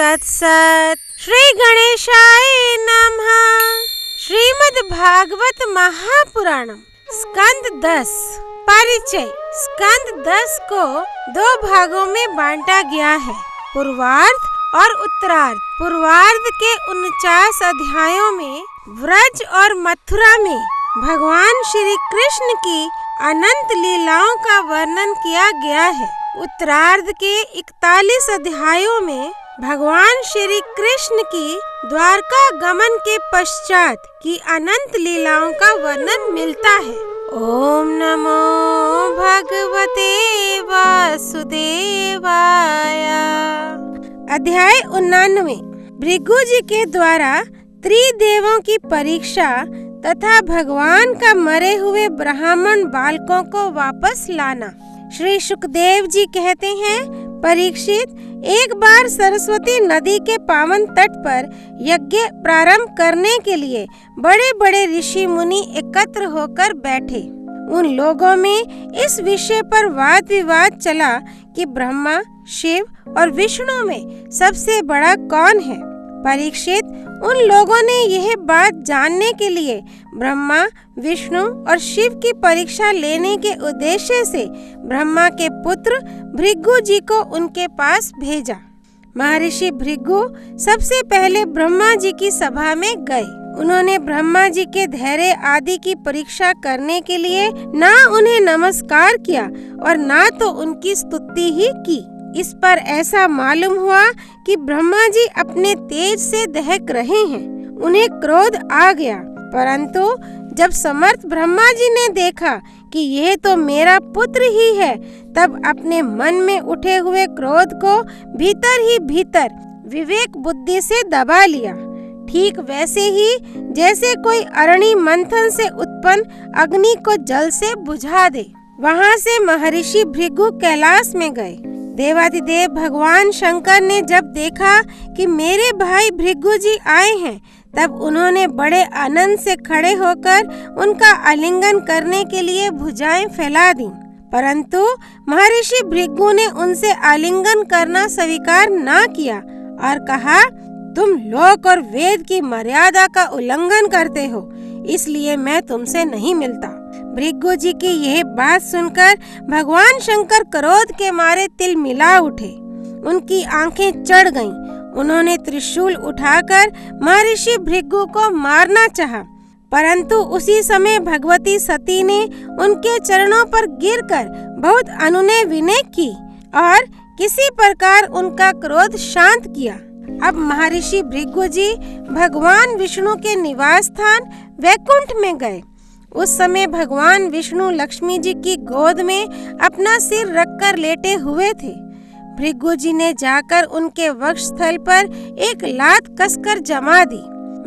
तत्सत। श्री गणेशाय नमः। श्रीमद् भागवत महापुराणम स्कंद 10। परिचय। स्कंद 10 को 2 भागों में बांटा गया है, पूर्वार्ध और उत्तरार्ध। पूर्वार्ध के 49 अध्यायों में व्रज और मथुरा में भगवान श्री कृष्ण की अनंत लीलाओं का वर्णन किया गया है। उत्तरार्ध के 41 अध्यायों में भगवान श्री कृष्ण की द्वारका गमन के पश्चात की अनंत लीलाओं का वर्णन मिलता है। ओम नमो भगवते वासुदेवाय। अध्याय 99। भृगु जी के द्वारा त्रिदेवों की परीक्षा तथा भगवान का मरे हुए ब्राह्मण बालकों को वापस लाना। श्री सुखदेव जी कहते हैं, परीक्षित, एक बार सरस्वती नदी के पावन तट पर यज्ञ प्रारंभ करने के लिए बड़े बड़े ऋषि मुनि एकत्र होकर बैठे। उन लोगों में इस विषय पर वाद विवाद चला कि ब्रह्मा, शिव और विष्णु में सबसे बड़ा कौन है। परीक्षित, उन लोगों ने यह बात जानने के लिए ब्रह्मा, विष्णु और शिव की परीक्षा लेने के उद्देश्य से ब्रह्मा के पुत्र भृगु जी को उनके पास भेजा। महर्षि भृगु सबसे पहले ब्रह्मा जी की सभा में गए। उन्होंने ब्रह्मा जी के धैर्य आदि की परीक्षा करने के लिए ना उन्हें नमस्कार किया और ना तो उनकी स्तुति ही की। इस पर ऐसा मालूम हुआ कि ब्रह्मा जी अपने तेज से दहक रहे हैं। उन्हें क्रोध आ गया, परंतु जब समर्थ ब्रह्मा जी ने देखा कि यह तो मेरा पुत्र ही है, तब अपने मन में उठे हुए क्रोध को भीतर ही भीतर विवेक बुद्धि से दबा लिया। ठीक वैसे ही जैसे कोई अरणि मंथन से उत्पन्न अग्नि को जल से बुझा दे। वहाँ से महर्षि भृगु कैलाश में गए। देवादिदेव भगवान शंकर ने जब देखा कि मेरे भाई भृगु जी आए हैं, तब उन्होंने बड़े आनंद से खड़े होकर उनका आलिंगन करने के लिए भुजाएं फैला दी। परंतु महर्षि भृगु ने उनसे आलिंगन करना स्वीकार ना किया और कहा, तुम लोक और वेद की मर्यादा का उल्लंघन करते हो, इसलिए मैं तुमसे नहीं मिलता। भृगु जी की यह बात सुनकर भगवान शंकर क्रोध के मारे तिल मिला उठे। उनकी आंखें चढ़ गईं। उन्होंने त्रिशूल उठाकर महर्षि भृगु को मारना चाहा, परंतु उसी समय भगवती सती ने उनके चरणों पर गिरकर बहुत अनुनय विनय की और किसी प्रकार उनका क्रोध शांत किया। अब महर्षि भृगु जी भगवान विष्णु के निवास स्थान वैकुंठ में गए। उस समय भगवान विष्णु लक्ष्मी जी की गोद में अपना सिर रखकर लेटे हुए थे। भृगु जी ने जाकर उनके वक्षस्थल पर एक लात कसकर जमा दी।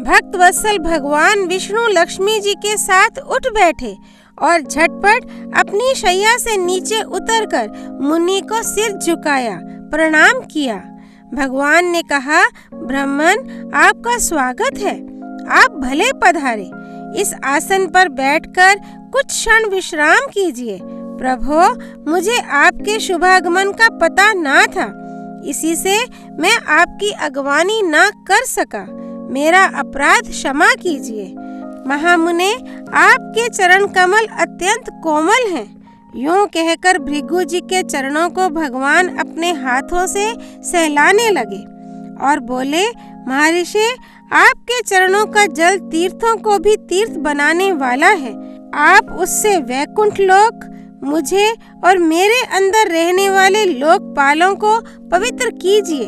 भक्त वत्सल भगवान विष्णु लक्ष्मी जी के साथ उठ बैठे और झटपट अपनी शैया से नीचे उतरकर मुनि को सिर झुकाया, प्रणाम किया। भगवान ने कहा, ब्राह्मण, आपका स्वागत है, आप भले पधारे। इस आसन पर बैठकर कुछ क्षण विश्राम कीजिए। प्रभो, मुझे आपके शुभागमन का पता ना था, इसी से मैं आपकी अगवानी ना कर सका। मेरा अपराध क्षमा कीजिए। महामुने, आपके चरण कमल अत्यंत कोमल हैं। यूं कहकर भृगु जी के चरणों को भगवान अपने हाथों से सहलाने लगे और बोले, महर्षि, आपके चरणों का जल तीर्थों को भी तीर्थ बनाने वाला है। आप उससे वैकुंठ लोक, मुझे और मेरे अंदर रहने वाले लोकपालों को पवित्र कीजिए।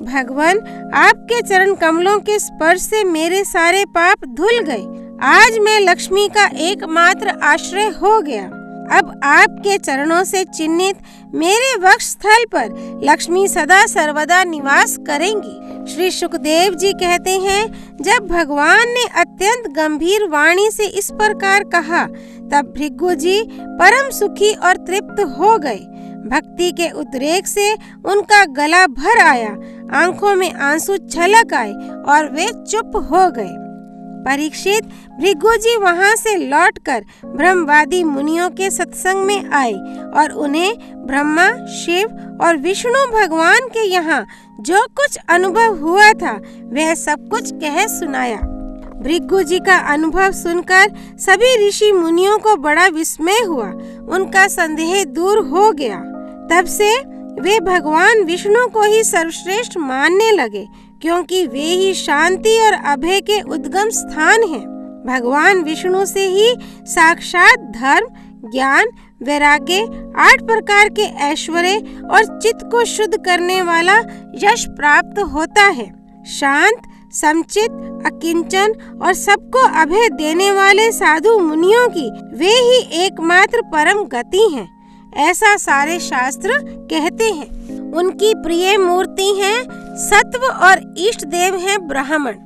भगवान, आपके चरण कमलों के स्पर्श से मेरे सारे पाप धुल गए। आज मैं लक्ष्मी का एकमात्र आश्रय हो गया। अब आपके चरणों से चिन्हित मेरे वक्षस्थल पर लक्ष्मी सदा सर्वदा निवास करेंगी। श्री सुखदेव जी कहते हैं, जब भगवान ने अत्यंत गंभीर वाणी से इस प्रकार कहा, तब भृगु जी परम सुखी और तृप्त हो गए। भक्ति के उद्रेक से उनका गला भर आया, आंखों में आंसू छलक आए और वे चुप हो गए। परीक्षित, भृगु जी वहाँ से लौटकर ब्रह्मवादी मुनियों के सत्संग में आए और उन्हें ब्रह्मा, शिव और विष्णु भगवान के यहाँ जो कुछ अनुभव हुआ था वह सब कुछ कह सुनाया। भृगु जी का अनुभव सुनकर सभी ऋषि मुनियों को बड़ा विस्मय हुआ। उनका संदेह दूर हो गया। तब से वे भगवान विष्णु को ही सर्वश्रेष्ठ मानने लगे, क्योंकि वे ही शांति और अभय के उद्गम स्थान हैं। भगवान विष्णु से ही साक्षात धर्म, ज्ञान, वैराग्य, 8 प्रकार के ऐश्वर्य और चित्त को शुद्ध करने वाला यश प्राप्त होता है। शांत, समचित, अकिंचन और सबको अभय देने वाले साधु मुनियों की वे ही एकमात्र परम गति हैं, ऐसा सारे शास्त्र कहते हैं। उनकी प्रिय मूर्ति है सत्व और इष्ट देव है ब्राह्मण।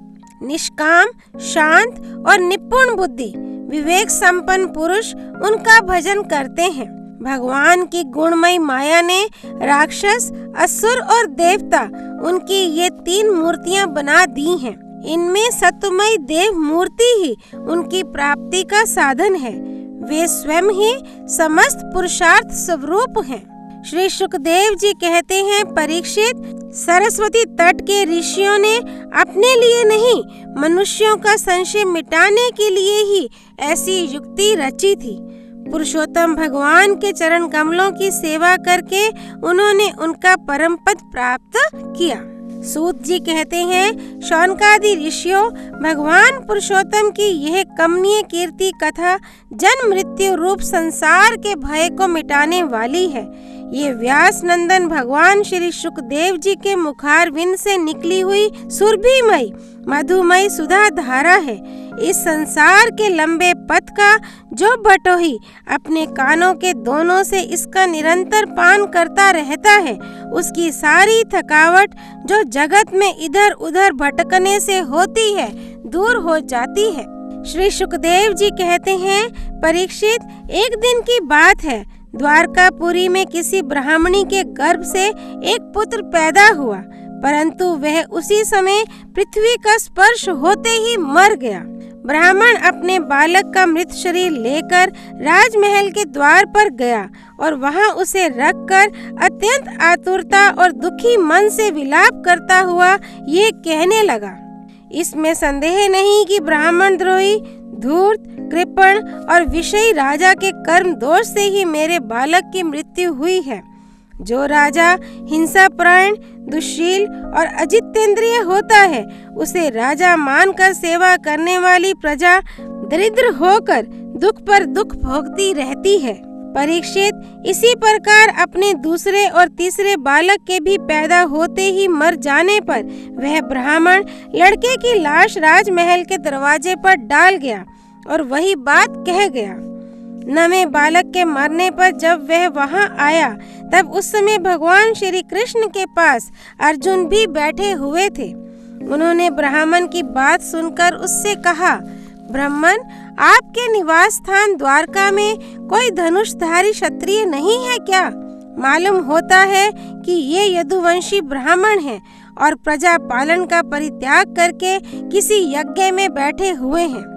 निष्काम, शांत और निपुण बुद्धि, विवेक संपन्न पुरुष उनका भजन करते हैं। भगवान की गुणमयी माया ने राक्षस, असुर और देवता उनकी ये 3 मूर्तियां बना दी हैं। इनमें सत्वमयी देव मूर्ति ही उनकी प्राप्ति का साधन है। वे स्वयं ही समस्त पुरुषार्थ स्वरूप हैं। श्री सुखदेव जी कहते हैं, परीक्षित, सरस्वती तट के ऋषियों ने अपने लिए नहीं, मनुष्यों का संशय मिटाने के लिए ही ऐसी युक्ति रची थी। पुरुषोत्तम भगवान के चरण कमलों की सेवा करके उन्होंने उनका परम पद प्राप्त किया। सूत जी कहते हैं, शौनकादि ऋषियों, भगवान पुरुषोत्तम की यह कमनीय कीर्ति कथा जन्म मृत्यु रूप संसार के भय को मिटाने वाली है। ये व्यास नंदन भगवान श्री सुखदेव जी के मुखारविंद से निकली हुई सुरभिमयी मधुमयी सुधा धारा है। इस संसार के लंबे पथ का जो बटोही अपने कानों के दोनों से इसका निरंतर पान करता रहता है, उसकी सारी थकावट जो जगत में इधर उधर भटकने से होती है दूर हो जाती है। श्री सुखदेव जी कहते हैं, परीक्षित, एक दिन की बात है, द्वारकापुरी में किसी ब्राह्मणी के गर्भ से एक पुत्र पैदा हुआ, परंतु वह उसी समय पृथ्वी का स्पर्श होते ही मर गया। ब्राह्मण अपने बालक का मृत शरीर लेकर राजमहल के द्वार पर गया और वहां उसे रखकर अत्यंत आतुरता और दुखी मन से विलाप करता हुआ ये कहने लगा, इसमें संदेह नहीं कि ब्राह्मण द्रोही, धूर्त, कृपण और विषयी राजा के कर्म दोष से ही मेरे बालक की मृत्यु हुई है। जो राजा हिंसा परायण, दुश्शील और अजितेंद्रिय होता है, उसे राजा मानकर सेवा करने वाली प्रजा दरिद्र होकर दुख पर दुख भोगती रहती है। परीक्षित, इसी प्रकार अपने दूसरे और तीसरे बालक के भी पैदा होते ही मर जाने पर वह ब्राह्मण लड़के की लाश राजमहल के दरवाजे पर डाल गया और वही बात कह गया। नवे बालक के मरने पर जब वह वहां आया, तब उस समय भगवान श्री कृष्ण के पास अर्जुन भी बैठे हुए थे। उन्होंने ब्राह्मण की बात सुनकर उससे कहा, ब्राह्मण, आपके निवास स्थान द्वारका में कोई धनुषधारी क्षत्रिय नहीं है क्या? मालूम होता है कि ये यदुवंशी ब्राह्मण हैं और प्रजा पालन का परित्याग करके किसी यज्ञ में बैठे हुए हैं।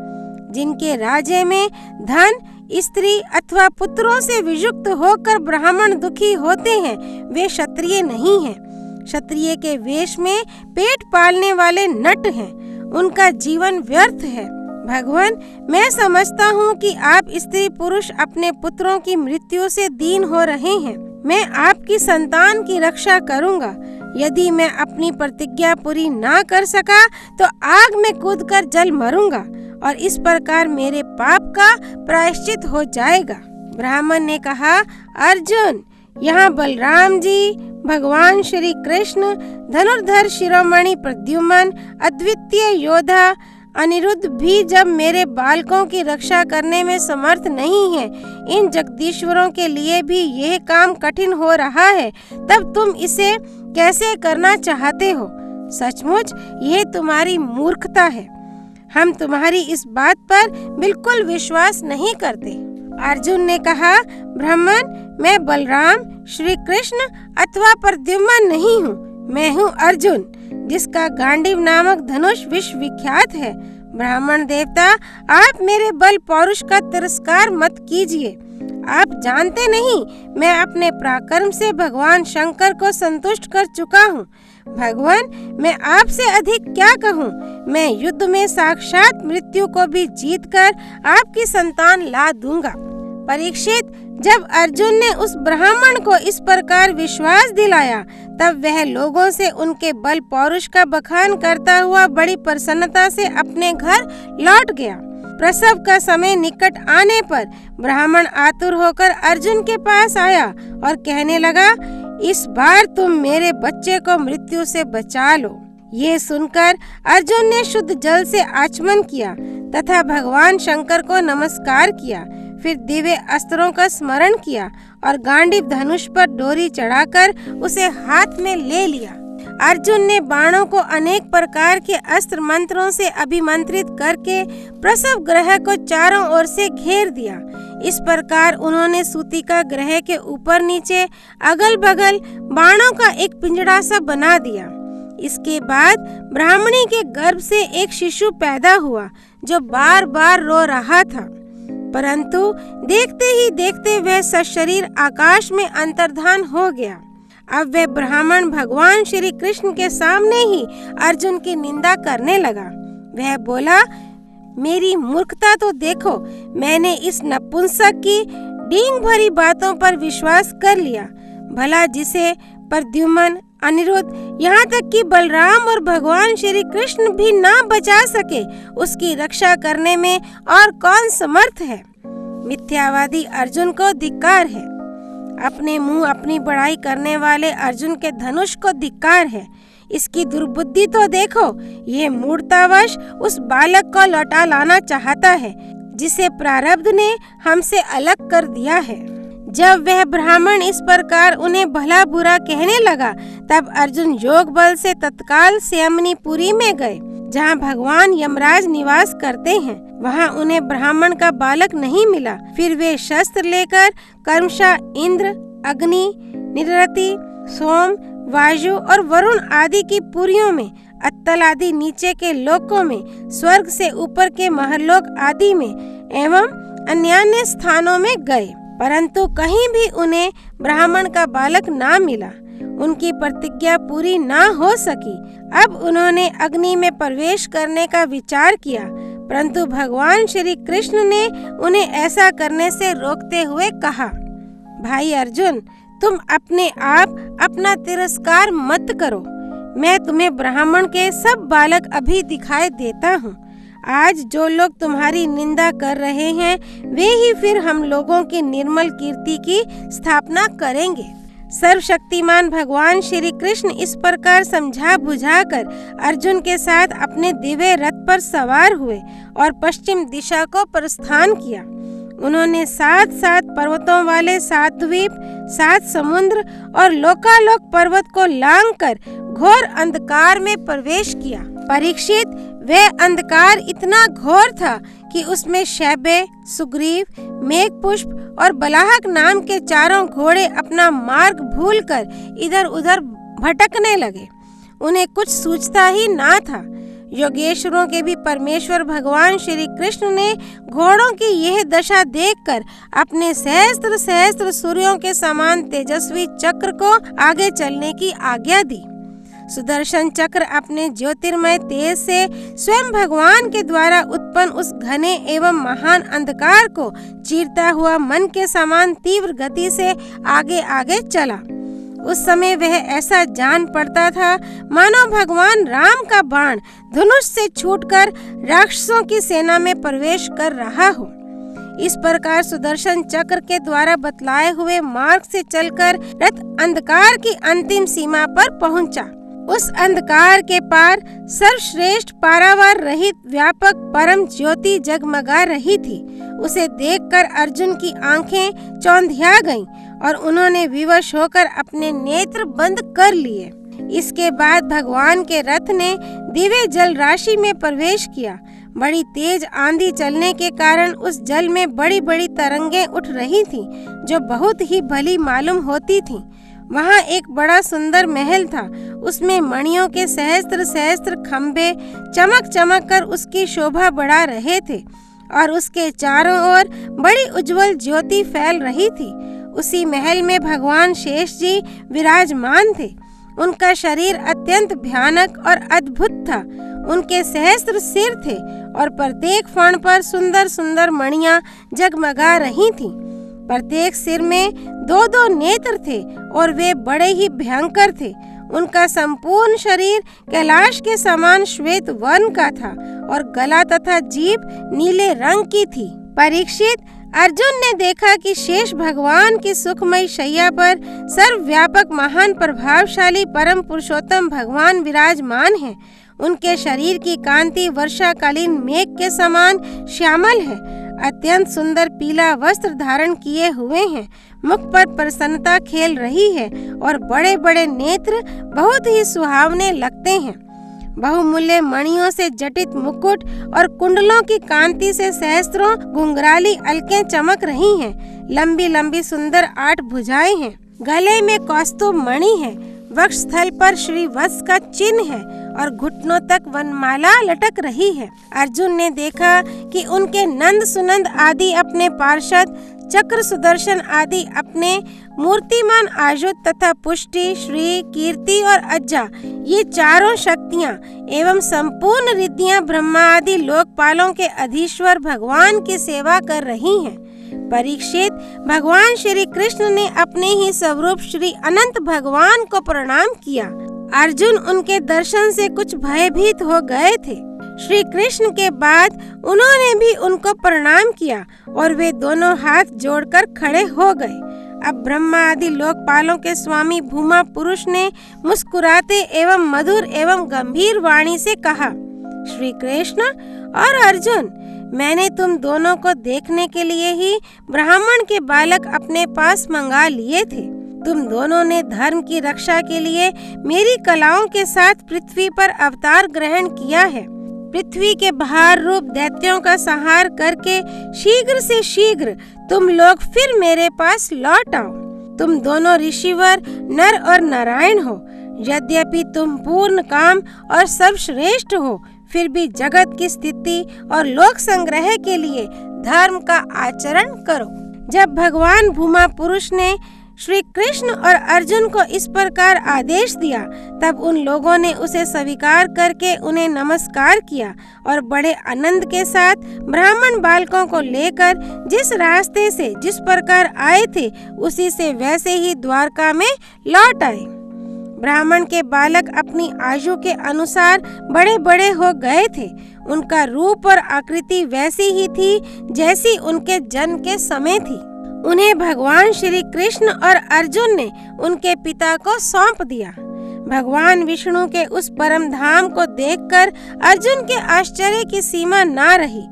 जिनके राज्य में धन, स्त्री अथवा पुत्रों से वियुक्त होकर ब्राह्मण दुखी होते हैं, वे क्षत्रिय नहीं हैं। क्षत्रिय के वेश में पेट पालने वाले नट हैं, उनका जीवन व्यर्थ है। भगवान, मैं समझता हूँ कि आप स्त्री पुरुष अपने पुत्रों की मृत्यु से दीन हो रहे हैं। मैं आपकी संतान की रक्षा करूँगा। यदि मैं अपनी प्रतिज्ञा पूरी ना कर सका तो आग में कूदकर जल मरूंगा और इस प्रकार मेरे पाप का प्रायश्चित हो जाएगा। ब्राह्मण ने कहा, अर्जुन, यहाँ बलराम जी, भगवान श्री कृष्ण, धनुर्धर शिरोमणि प्रद्युम्न, अद्वितीय योद्धा अनिरुद्ध भी जब मेरे बालकों की रक्षा करने में समर्थ नहीं है, इन जगदीश्वरों के लिए भी यह काम कठिन हो रहा है, तब तुम इसे कैसे करना चाहते हो? सचमुच यह तुम्हारी मूर्खता है। हम तुम्हारी इस बात पर बिल्कुल विश्वास नहीं करते। अर्जुन ने कहा, ब्राह्मण, मैं बलराम, श्री कृष्ण अथवा प्रद्युम्न नहीं हूँ। मैं हूँ अर्जुन, जिसका गांडीव नामक धनुष विश्व विख्यात है। ब्राह्मण देवता, आप मेरे बल पौरुष का तिरस्कार मत कीजिए। आप जानते नहीं, मैं अपने पराक्रम से भगवान शंकर को संतुष्ट कर चुका हूँ। भगवान, मैं आपसे अधिक क्या कहूँ। मैं युद्ध में साक्षात मृत्यु को भी जीतकर आपकी संतान ला दूंगा। परीक्षित, जब अर्जुन ने उस ब्राह्मण को इस प्रकार विश्वास दिलाया, तब वह लोगों से उनके बल पौरुष का बखान करता हुआ बड़ी प्रसन्नता से अपने घर लौट गया। प्रसव का समय निकट आने पर ब्राह्मण आतुर होकर अर्जुन के पास आया और कहने लगा, इस बार तुम मेरे बच्चे को मृत्यु से बचा लो। ये सुनकर अर्जुन ने शुद्ध जल से आचमन किया तथा भगवान शंकर को नमस्कार किया। फिर दिव्य अस्त्रों का स्मरण किया और गांडीव धनुष पर डोरी चढ़ाकर उसे हाथ में ले लिया। अर्जुन ने बाणों को अनेक प्रकार के अस्त्र मंत्रों से अभिमंत्रित करके प्रसव ग्रह को चारों ओर से घेर दिया। इस प्रकार उन्होंने सूतिका ग्रह के ऊपर नीचे अगल बगल बाणों का एक पिंजड़ा सा बना दिया। इसके बाद ब्राह्मणी के गर्भ से एक शिशु पैदा हुआ जो बार बार रो रहा था, परंतु देखते ही देखते वह सशरीर आकाश में अंतर्धान हो गया। अब वह ब्राह्मण भगवान श्री कृष्ण के सामने ही अर्जुन की निंदा करने लगा। वह बोला, मेरी मूर्खता तो देखो, मैंने इस नपुंसक की डींग भरी बातों पर विश्वास कर लिया। भला जिसे प्रद्युम्न, अनिरुद्ध, यहाँ तक कि बलराम और भगवान श्री कृष्ण भी ना बचा सके, उसकी रक्षा करने में और कौन समर्थ है। मिथ्यावादी अर्जुन को धिक्कार है। अपने मुंह अपनी बड़ाई करने वाले अर्जुन के धनुष को धिक्कार है। इसकी दुर्बुद्धि तो देखो, ये मूर्तावश उस बालक को लौटा लाना चाहता है जिसे प्रारब्ध ने हमसे अलग कर दिया है। जब वह ब्राह्मण इस प्रकार उन्हें भला बुरा कहने लगा, तब अर्जुन योग बल से तत्काल स्यमनीपुरी में गए, जहाँ भगवान यमराज निवास करते हैं। वहाँ उन्हें ब्राह्मण का बालक नहीं मिला। फिर वे शस्त्र लेकर कर्मशा इंद्र, अग्नि, निरति, सोम, वायु और वरुण आदि की पुरियों में, अत्तल आदि नीचे के लोकों में, स्वर्ग से ऊपर के महलोक आदि में एवं अन्य स्थानों में गए, परंतु कहीं भी उन्हें ब्राह्मण का बालक ना मिला। उनकी प्रतिज्ञा पूरी ना हो सकी। अब उन्होंने अग्नि में प्रवेश करने का विचार किया, परंतु भगवान श्री कृष्ण ने उन्हें ऐसा करने से रोकते हुए कहा, भाई अर्जुन, तुम अपने आप अपना तिरस्कार मत करो। मैं तुम्हें ब्राह्मण के सब बालक अभी दिखाई देता हूँ। आज जो लोग तुम्हारी निंदा कर रहे हैं, वे ही फिर हम लोगों की निर्मल कीर्ति की स्थापना करेंगे। सर्वशक्तिमान भगवान श्री कृष्ण इस प्रकार समझा बुझाकर अर्जुन के साथ अपने दिव्य रथ पर सवार हुए और पश्चिम दिशा को प्रस्थान किया। उन्होंने 7 पर्वतों वाले 7 द्वीप, 7 समुद्र और लोकालोक पर्वत को लांघकर घोर अंधकार में प्रवेश किया। परीक्षित, वह अंधकार इतना घोर था कि उसमें शैब्य, सुग्रीव, मेघपुष्प और बलाहक नाम के चारों घोड़े अपना मार्ग भूलकर इधर उधर भटकने लगे। उन्हें कुछ सूझता ही ना था। योगेश्वरों के भी परमेश्वर भगवान श्री कृष्ण ने घोड़ों की यह दशा देखकर अपने सहस्त्र सहस्त्र सूर्यों के समान तेजस्वी चक्र को आगे चलने की आज्ञा दी। सुदर्शन चक्र अपने ज्योतिर्मय तेज से स्वयं भगवान के द्वारा उत्पन्न उस घने एवं महान अंधकार को चीरता हुआ मन के समान तीव्र गति से आगे आगे चला। उस समय वह ऐसा जान पड़ता था मानो भगवान राम का बाण धनुष से छूटकर राक्षसों की सेना में प्रवेश कर रहा हो। इस प्रकार सुदर्शन चक्र के द्वारा बतलाए हुए मार्ग से चलकर रथ अंधकार की अंतिम सीमा पर पहुंचा। उस अंधकार के पार सर्वश्रेष्ठ पारावार रहित व्यापक परम ज्योति जगमगा रही थी। उसे देखकर अर्जुन की आंखें चौंधिया गईं और उन्होंने विवश होकर अपने नेत्र बंद कर लिए। इसके बाद भगवान के रथ ने दिव्य जल राशि में प्रवेश किया। बड़ी तेज आंधी चलने के कारण उस जल में बड़ी बड़ी तरंगें उठ रही थीं, जो बहुत ही भली मालूम होती थीं। वहाँ एक बड़ा सुंदर महल था। उसमें मणियों के सहस्त्र सहस्त्र खंभे चमक चमक कर उसकी शोभा बढ़ा रहे थे और उसके चारों ओर बड़ी उज्जवल ज्योति फैल रही थी। उसी महल में भगवान शेष जी विराजमान थे। उनका शरीर अत्यंत भयानक और अद्भुत था। उनके सहस्त्र सिर थे और प्रत्येक फण पर सुंदर सुंदर मणियां जगमगा रही थीं। प्रत्येक सिर में दो दो नेत्र थे और वे बड़े ही भयंकर थे। उनका संपूर्ण शरीर कैलाश के समान श्वेत वर्ण का था और गला तथा जीभ नीले रंग की थी। परीक्षित, अर्जुन ने देखा कि शेष भगवान की सुखमयी शैया पर सर्वव्यापक महान प्रभावशाली परम पुरुषोत्तम भगवान विराजमान हैं। उनके शरीर की कांति वर्षाकालीन मेघ के समान श्यामल है। अत्यंत सुंदर पीला वस्त्र धारण किए हुए हैं। मुख पर प्रसन्नता खेल रही है और बड़े बड़े नेत्र बहुत ही सुहावने लगते हैं। बहुमूल्य मणियों से जटित मुकुट और कुंडलों की कांति से सहस्त्रों घुंघराली अलकें चमक रही हैं। लंबी लंबी सुंदर 8 भुजाएं हैं। गले में कौस्तुभ मणि है। वक्षस्थल पर श्री वत्स का चिन्ह है और घुटनों तक वनमाला लटक रही है। अर्जुन ने देखा कि उनके नंद सुनंद आदि अपने पार्षद, चक्र सुदर्शन आदि अपने मूर्तिमान आयुध तथा पुष्टि, श्री, कीर्ति और अज्जा, ये चारों शक्तियाँ एवं संपूर्ण रिद्धियाँ ब्रह्मा आदि लोकपालों के अधीश्वर भगवान की सेवा कर रही हैं। परीक्षित, भगवान श्री कृष्ण ने अपने ही स्वरूप श्री अनंत भगवान को प्रणाम किया। अर्जुन उनके दर्शन से कुछ भयभीत हो गए थे। श्री कृष्ण के बाद उन्होंने भी उनको प्रणाम किया और वे दोनों हाथ जोड़कर खड़े हो गए। अब ब्रह्मा आदि लोकपालों के स्वामी भूमा पुरुष ने मुस्कुराते एवं मधुर एवं गंभीर वाणी से कहा, श्री कृष्ण और अर्जुन, मैंने तुम दोनों को देखने के लिए ही ब्राह्मण के बालक अपने पास मंगा लिए थे। तुम दोनों ने धर्म की रक्षा के लिए मेरी कलाओं के साथ पृथ्वी पर अवतार ग्रहण किया है। पृथ्वी के भार रूप दैत्यों का संहार करके शीघ्र से शीघ्र तुम लोग फिर मेरे पास लौट आओ। तुम दोनों ऋषिवर नर और नारायण हो। यद्यपि तुम पूर्ण काम और सर्वश्रेष्ठ हो, फिर भी जगत की स्थिति और लोक संग्रह के लिए धर्म का आचरण करो। जब भगवान भूमा पुरुष ने श्री कृष्ण और अर्जुन को इस प्रकार आदेश दिया, तब उन लोगों ने उसे स्वीकार करके उन्हें नमस्कार किया और बड़े आनंद के साथ ब्राह्मण बालकों को लेकर जिस रास्ते से जिस प्रकार आए थे, उसी से वैसे ही द्वारका में लौट आए। ब्राह्मण के बालक अपनी आयु के अनुसार बड़े बड़े हो गए थे। उनका रूप और आकृति वैसी ही थी जैसी उनके जन्म के समय थी। उन्हें भगवान श्री कृष्ण और अर्जुन ने उनके पिता को सौंप दिया। भगवान विष्णु के उस परम धाम को देखकर अर्जुन के आश्चर्य की सीमा ना रही।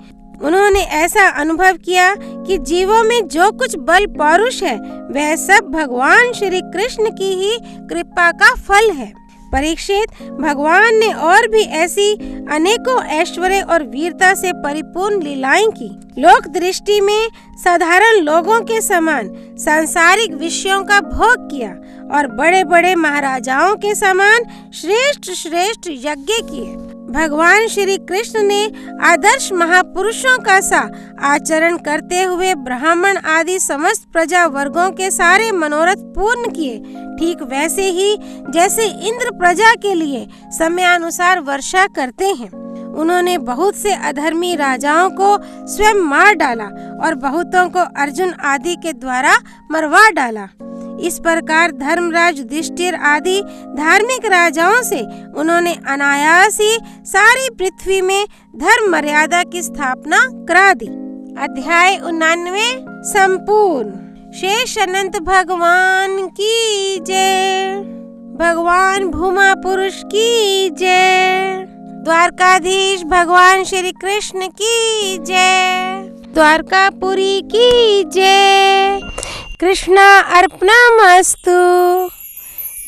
उन्होंने ऐसा अनुभव किया कि जीवों में जो कुछ बल पौरुष है, वह सब भगवान श्री कृष्ण की ही कृपा का फल है। परीक्षित, भगवान ने और भी ऐसी अनेकों ऐश्वर्य और वीरता से परिपूर्ण लीलाएं की। लोक दृष्टि में साधारण लोगों के समान सांसारिक विषयों का भोग किया और बड़े बड़े महाराजाओं के समान श्रेष्ठ श्रेष्ठ यज्ञ किए। भगवान श्री कृष्ण ने आदर्श महापुरुषों का सा आचरण करते हुए ब्राह्मण आदि समस्त प्रजा वर्गों के सारे मनोरथ पूर्ण किए। ठीक वैसे ही जैसे इंद्र प्रजा के लिए समयानुसार वर्षा करते हैं। उन्होंने बहुत से अधर्मी राजाओं को स्वयं मार डाला और बहुतों को अर्जुन आदि के द्वारा मरवा डाला। इस प्रकार धर्मराज युधिष्ठिर आदि धार्मिक राजाओं से उन्होंने अनायास ही सारी पृथ्वी में धर्म मर्यादा की स्थापना करा दी। अध्याय 99 संपूर्ण। शेष अनंत भगवान की जय। भगवान भूमा पुरुष की जय। द्वारकाधीश भगवान श्री कृष्ण की जय। द्वारकापुरी की जय। कृष्णा अर्पणमस्तु।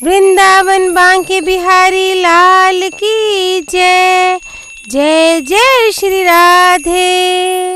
वृंदावन बांके बिहारी लाल की जय। जय जय श्री राधे।